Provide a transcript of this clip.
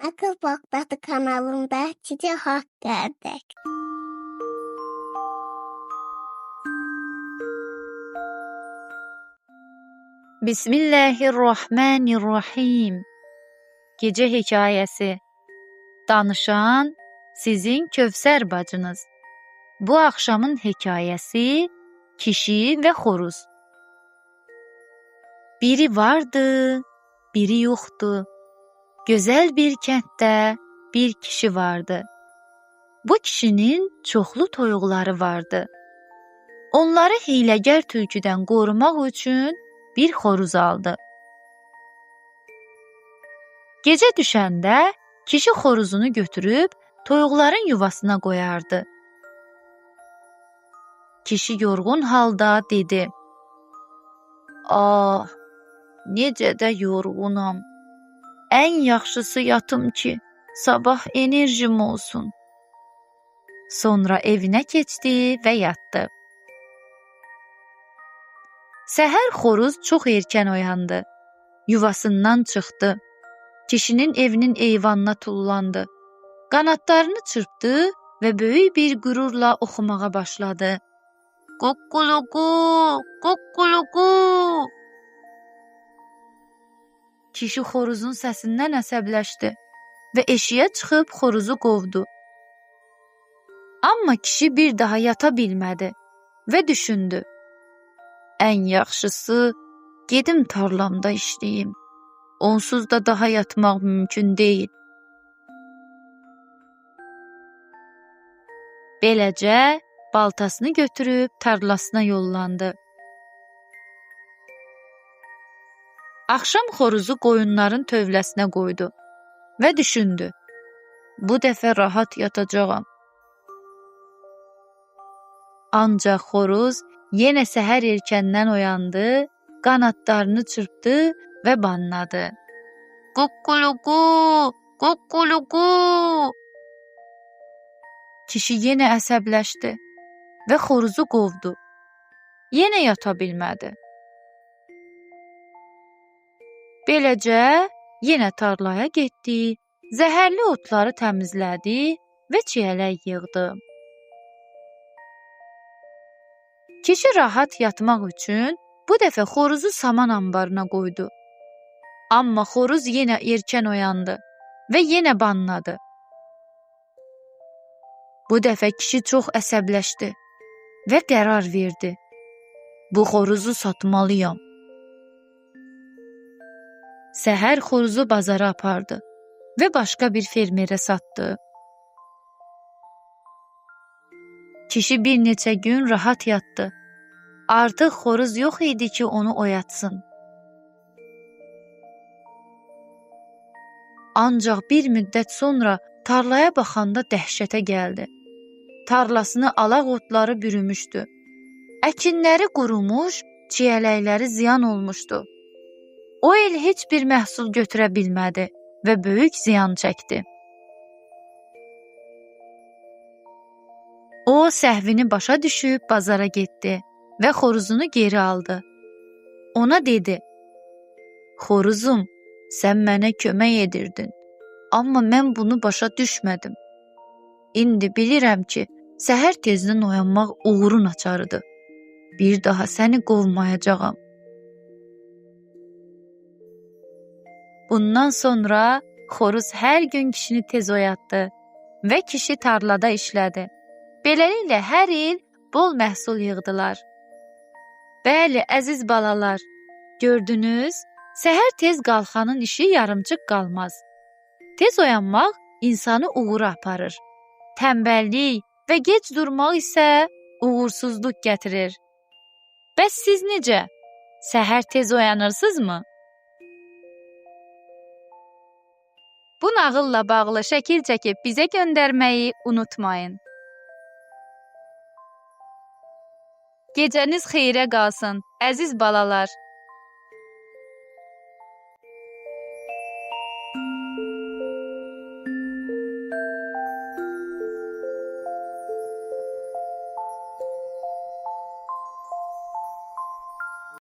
Akıl Bağdadı kanalında Cici Hakkı'dır. Bismillahirrahmanirrahim. Gecə hekayəsi. Danışan sizin Kövsər bacınız. Bu axşamın hekayəsi Kişi və Xoruz. Biri vardı, biri yoxdu. Gözəl bir kənddə bir kişi vardı. Bu kişinin çoxlu toyuqları vardı. Onları hiyləgər tülküdən qorumaq üçün bir xoruz aldı. Gecə düşəndə kişi xoruzunu götürüb toyuqların yuvasına qoyardı. Kişi yorğun halda dedi: "Ah, necə də yorğunam. Ən yaxşısı yatım ki, sabah enerjim olsun." Sonra evinə keçdi və yatdı. Səhər xoruz çox erkən oyandı. Yuvasından çıxdı. Kişinin evinin eyvanına tullandı. Qanadlarını çırpdı və böyük bir qürurla oxumağa başladı. Quqquluqu, quqquluqu. Kişi xoruzun səsindən əsəbləşdi və eşiyə çıxıb xoruzu qovdu. Amma kişi bir daha yata bilmədi və düşündü: "Ən yaxşısı gedim tarlamda işləyim. Onsuz da daha yatmaq mümkün deyil." Beləcə baltasını götürüb tarlasına yollandı. Axşam xoruzu qoyunların tövləsinə qoydu və düşündü: "Bu dəfə rahat yatacağam." Ancaq xoruz yenə səhər erkəndən oyandı, qanadlarını çırpdı və banladı. Quqquluqu, quqquluqu. Kişi yenə əsəbləşdi və xoruzu qovdu. Yenə yata bilmədi. Beləcə yenə tarlaya getdi, zəhərli otları təmizlədi və çiyələk yığdı. Kişi rahat yatmaq üçün bu dəfə xoruzu saman anbarına qoydu. Amma xoruz yenə erkən oyandı və yenə banladı. Bu dəfə kişi çox əsəbləşdi və qərar verdi: "Bu xoruzu satmalıyam." Səhər xoruzu bazara apardı və başqa bir fermerə satdı. Kişi bir neçə gün rahat yatdı. Artıq xoruz yox idi ki, onu oyatsın. Ancaq bir müddət sonra tarlaya baxanda dəhşətə gəldi. Tarlasını alaq otları bürümüşdü. Əkinləri qurumuş, çiyələkləri ziyan olmuşdu. O il heç bir məhsul götürə bilmədi və böyük ziyan çəkdi. O səhvini başa düşüb bazara getdi və xoruzunu geri aldı. Ona dedi: "Xoruzum, sən mənə kömək edirdin, amma mən bunu başa düşmədim. İndi bilirəm ki, səhər tezdən oyanmaq uğurun açarıdır. Bir daha səni qovmayacağam." Bundan sonra xoruz hər gün kişini tez oyatdı və kişi tarlada işlədi. Beləliklə hər il bol məhsul yığdılar. Bəli, əziz balalar, gördünüz, səhər tez qalxanın işi yarımçıq qalmaz. Tez oyanmaq insanı uğura aparır. Tənbəllik və gec durmaq isə uğursuzluq gətirir. Bəs siz necə? Səhər tez oyanırsınızmı? Bu nağılla bağlı şəkil çəkib bizə göndərməyi unutmayın. Gecəniz xeyrə qalsın, əziz balalar.